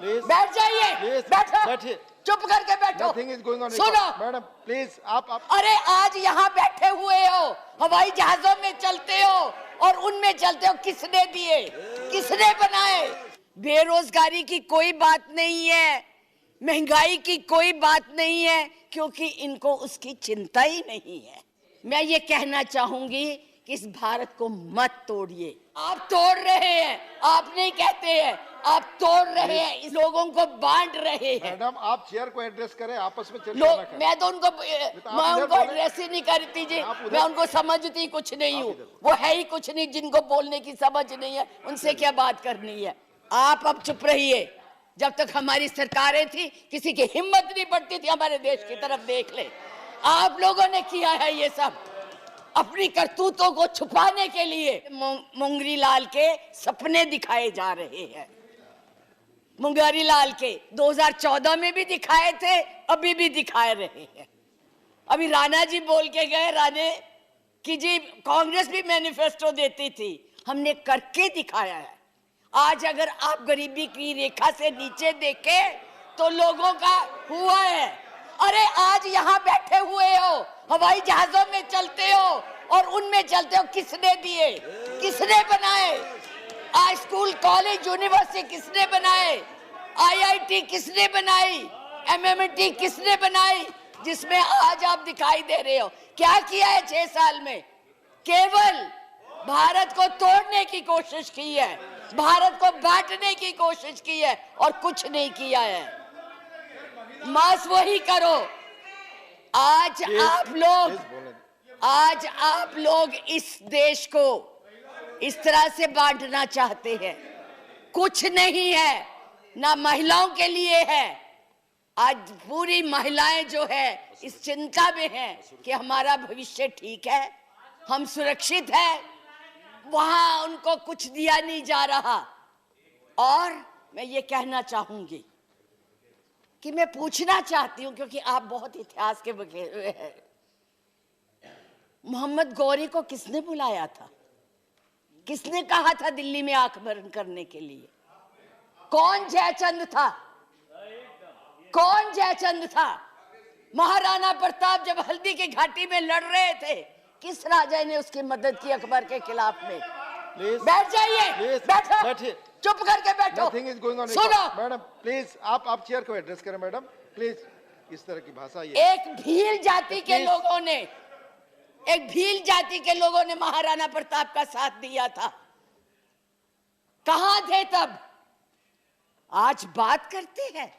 बैठ जाइए, बैठो, बैठिए, चुप करके बैठो। सुनो मैडम प्लीज आप अरे आज यहाँ बैठे हुए हो, हवाई जहाजों में चलते हो और उनमें चलते हो, किसने दिए, किसने बनाए? बेरोजगारी की कोई बात नहीं है, महंगाई की कोई बात नहीं है, क्योंकि इनको उसकी चिंता ही नहीं है। मैं ये कहना चाहूंगी कि इस भारत को मत तोड़िए। आप तोड़ रहे हैं, आप नहीं कहते हैं, आप तोड़ रहे हैं, इस लोगों को बांट रहे हैं। मैडम आप चेयर को एड्रेस करें, आपस में चर्चा लोग, ना करें। मैं तो उनको एड्रेस ही नहीं करती जी, मैं उनको समझती कुछ नहीं हूँ, वो है ही कुछ नहीं, जिनको बोलने की समझ नहीं है उनसे क्या बात करनी है। आप अब चुप रहिए। जब तक हमारी सरकारें थी किसी की हिम्मत नहीं पड़ती थी हमारे देश की तरफ देख ले। आप लोगों ने किया है ये सब अपनी करतूतों को छुपाने के लिए। मुंगरी लाल के सपने दिखाए जा रहे हैं। मुंगरी लाल के 2014 में भी दिखाए थे, अभी भी दिखाए रहे हैं। अभी राणा जी बोल के गए, राणे कि जी कांग्रेस भी मैनिफेस्टो देती थी, हमने करके दिखाया है। आज अगर आप गरीबी की रेखा से नीचे देखें तो लोगों का हुआ है। अरे आज यहाँ बैठे हुए हो, हवाई जहाजों में चलते हो और उनमें चलते हो, किसने दिए, किसने बनाए? आज स्कूल कॉलेज यूनिवर्सिटी किसने बनाए? आईआईटी किसने बनाई? एमएमटी किसने बनाई? जिसमें आज आप दिखाई दे रहे हो। क्या किया है 6 साल में? केवल भारत को तोड़ने की कोशिश की है, भारत को बांटने की कोशिश की है और कुछ नहीं किया है। मास वही करो। आज आप लोग इस देश को इस तरह से बांटना चाहते हैं। कुछ नहीं है, ना महिलाओं के लिए है। आज पूरी महिलाएं जो है इस चिंता में है कि हमारा भविष्य ठीक है, हम सुरक्षित है, वहां उनको कुछ दिया नहीं जा रहा। और मैं ये कहना चाहूंगी कि मैं पूछना चाहती हूं, क्योंकि आप बहुत इतिहास के बखेर हुए हैं, मोहम्मद गौरी को किसने बुलाया था? किसने कहा था दिल्ली में आक्रमण करने के लिए? कौन जयचंद था? कौन जयचंद था? महाराणा प्रताप जब हल्दी की घाटी में लड़ रहे थे, किस राजा ने उसकी मदद की अकबर के खिलाफ में? बैठ जाइए, बैठो, बैठिए, चुप करके बैठो। सुनो मैडम प्लीज आप चेयर को एड्रेस करें। मैडम प्लीज इस तरह की भाषा एक भील जाति के लोगों ने, एक भील जाति के लोगों ने महाराणा प्रताप का साथ दिया था। कहां थे तब? आज बात करते हैं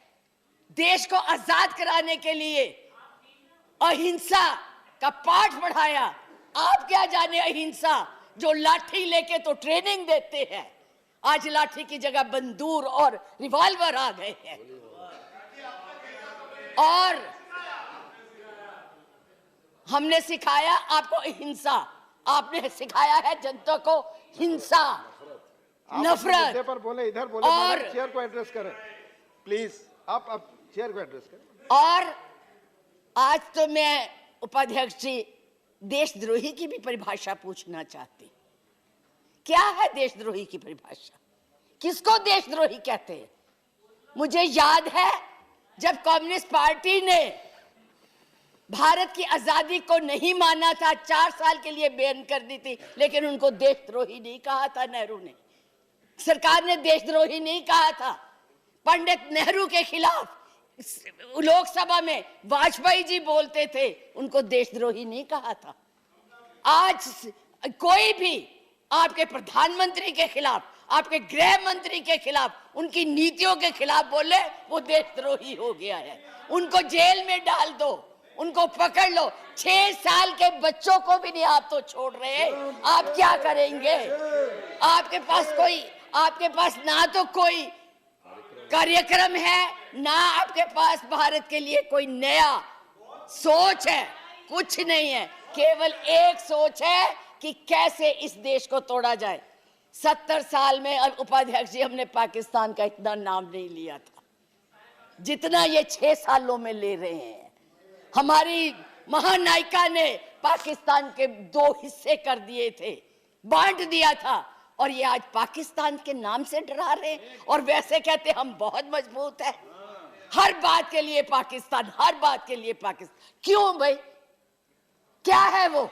देश को आजाद कराने के लिए अहिंसा का पाठ पढ़ाया। आप क्या जाने अहिंसा, जो लाठी लेके तो ट्रेनिंग देते हैं, आज लाठी की जगह बंदूक और रिवॉल्वर आ गए हैं। और हमने सिखाया आपको अहिंसा, आपने सिखाया है जनता को हिंसा, नफरत। पर बोले, इधर बोले, और चेयर को एड्रेस करें प्लीज। आप चेयर को एड्रेस करें। और आज तो मैं उपाध्यक्ष जी देशद्रोही की भी परिभाषा पूछना चाहती। क्या है देशद्रोही की परिभाषा? किसको देशद्रोही कहते हैं? मुझे याद है जब कम्युनिस्ट पार्टी ने भारत की आजादी को नहीं माना था, 4 साल के लिए बैन कर दी थी, लेकिन उनको देशद्रोही नहीं कहा था नेहरू ने। सरकार ने देशद्रोही नहीं कहा था। पंडित नेहरू के खिलाफ लोकसभा में वाजपेयी जी बोलते थे, उनको देशद्रोही नहीं कहा था। आज कोई भी आपके प्रधानमंत्री के खिलाफ, आपके गृह मंत्री के खिलाफ, उनकी नीतियों के खिलाफ बोले, वो देशद्रोही हो गया है। उनको जेल में डाल दो, उनको पकड़ लो। 6 साल के बच्चों को भी नहीं आप तो छोड़ रहे। आप क्या करेंगे? आपके पास ना तो कोई कार्यक्रम है, ना आपके पास भारत के लिए कोई नया सोच है, कुछ नहीं है। केवल एक सोच है कि कैसे इस देश को तोड़ा जाए। 70 साल में उपाध्यक्ष जी हमने पाकिस्तान का इतना नाम नहीं लिया था जितना ये 6 सालों में ले रहे हैं। हमारी महानायिका ने पाकिस्तान के 2 हिस्से कर दिए थे, बांट दिया था। और ये आज पाकिस्तान के नाम से डरा रहे हैं और वैसे कहते हम बहुत मजबूत है। हर बात के लिए पाकिस्तान, हर बात के लिए पाकिस्तान। क्यों भाई, क्या है वो?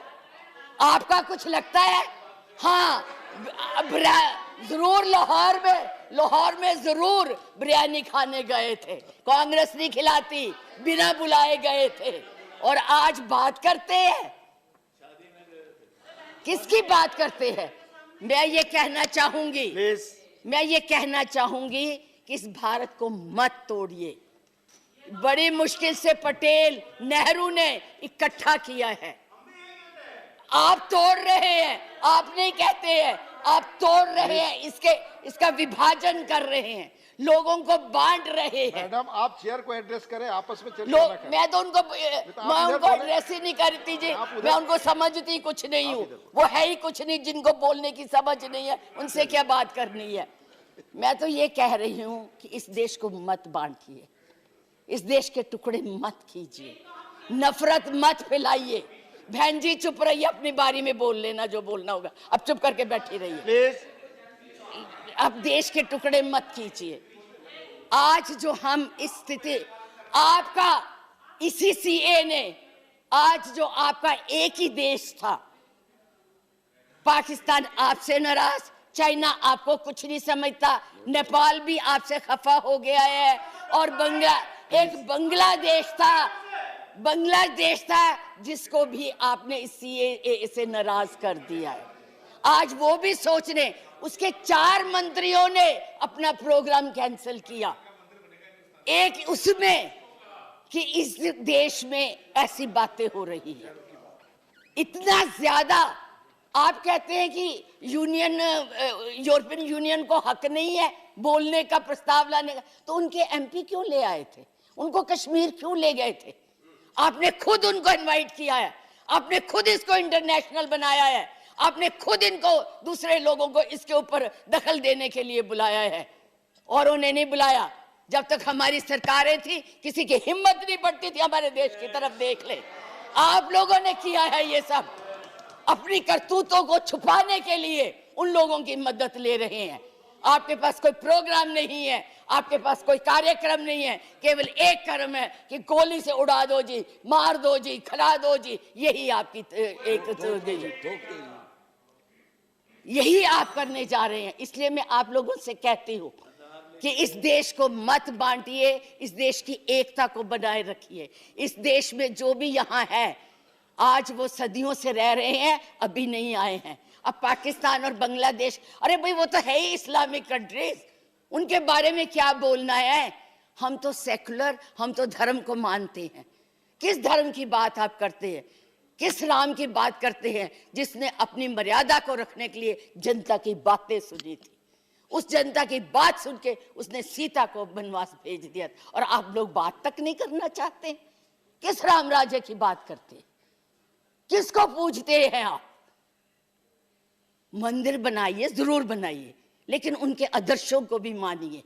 आपका कुछ लगता है? हाँ, जरूर लाहौर में जरूर बिरयानी खाने गए थे, कांग्रेस नहीं खिलाती, बिना बुलाए गए थे। और आज बात करते हैं, किसकी बात करते हैं? मैं ये कहना चाहूंगी कि इस भारत को मत तोड़िए। बड़ी मुश्किल से पटेल, नेहरू ने इकट्ठा किया है, आप तोड़ रहे हैं। आप नहीं कहते हैं, आप तोड़ रहे हैं, इसका विभाजन कर रहे हैं, लोगों को बांट रहे हैं। मैडम, आप चेयर को एड्रेस करें, आपस में चर्चा लोग, ना करें। मैं उनको एड्रेस ही नहीं करती जी, मैं उनको समझती कुछ नहीं हूँ, वो है ही कुछ नहीं, जिनको बोलने की समझ नहीं है, उनसे क्या बात करनी है। मैं तो ये कह रही हूँ कि इस देश को मत बांटिए, इस देश के टुकड़े मत कीजिए, नफरत मत फैलाइए। बहन जी चुप रहिए, अपनी बारी में बोल लेना जो बोलना होगा, अब चुप करके बैठी रहिए प्लीज। अब देश के टुकड़े मत कीजिए। आज जो हम इस स्थिति, आपका इसी सीए ने, आज जो आपका एक ही देश था, पाकिस्तान आपसे नाराज, चाइना आपको कुछ नहीं समझता, नेपाल भी आपसे खफा हो गया है, और बांग्लादेश था जिसको भी आपने इस सीएए से नाराज कर दिया है। आज वो भी सोच रहे, उसके 4 मंत्रियों ने अपना प्रोग्राम कैंसिल किया, एक उसमें कि इस देश में ऐसी बातें हो रही है। इतना ज्यादा आप कहते हैं कि यूरोपियन यूनियन को हक नहीं है बोलने का, प्रस्ताव लाने का, तो उनके एमपी क्यों ले आए थे? उनको कश्मीर क्यों ले गए थे? आपने खुद उनको इनवाइट किया है, आपने खुद इसको इंटरनेशनल बनाया है, आपने खुद इनको, दूसरे लोगों को इसके ऊपर दखल देने के लिए बुलाया है, और उन्हें नहीं बुलाया। जब तक हमारी सरकारें थी, किसी की हिम्मत नहीं पड़ती थी हमारे देश की तरफ देख ले। आप लोगों ने किया है ये सब, अपनी करतूतों को छुपाने के लिए उन लोगों की मदद ले रहे हैं। आपके पास कोई प्रोग्राम नहीं है, आपके पास कोई कार्यक्रम नहीं है, केवल एक कर्म है कि गोली से उड़ा दो जी, मार दो जी, खिला दो जी, यही आपकी यही आप करने जा रहे हैं। इसलिए मैं आप लोगों से कहती हूं कि इस देश को मत बांटिए, इस देश की एकता को बनाए रखिए। इस देश में जो भी यहाँ है, आज वो सदियों से रह रहे हैं, अभी नहीं आए हैं। अब पाकिस्तान और बांग्लादेश, अरे भाई वो तो है ही इस्लामिक कंट्रीज, उनके बारे में क्या बोलना है? हम तो सेकुलर, हम तो धर्म को मानते हैं। किस धर्म की बात आप करते हैं? किस राम की बात करते हैं जिसने अपनी मर्यादा को रखने के लिए जनता की बातें सुनी थी? उस जनता की बात सुन के उसने सीता को वनवास भेज दिया, और आप लोग बात तक नहीं करना चाहते। किस राम राज्य की बात करते हैं? किसको पूजते हैं आप? मंदिर बनाइए, जरूर बनाइए, लेकिन उनके आदर्शों को भी मानिए,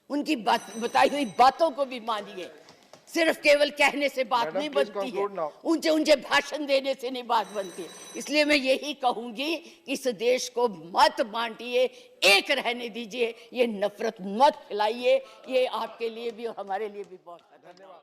उनकी बताई हुई बातों को भी मानिए। सिर्फ केवल कहने से बात नहीं बनती है, ऊंचे ऊंचे भाषण देने से नहीं बात बनती है। इसलिए मैं यही कहूंगी कि इस देश को मत बांटिए, एक रहने दीजिए, ये नफरत मत फैलाइए। ये आपके लिए भी और हमारे लिए भी बहुत धन्यवाद।